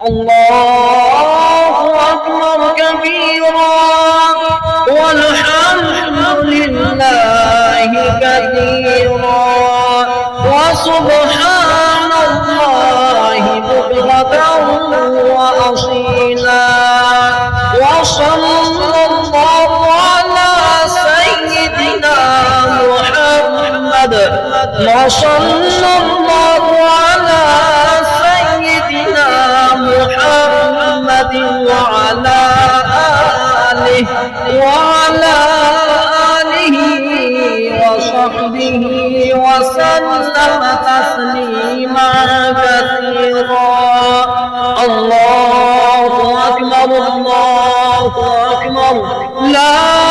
الله أكبر كبيرا والحمد لله كثيرا وسبحان الله بكرة وأصيلا وصلى الله على سيدنا محمد وصلى الله على سيدنا محمد وعلى آله وصحبه وسلم تسليما كثيرا. الله أكبر الله أكبر لا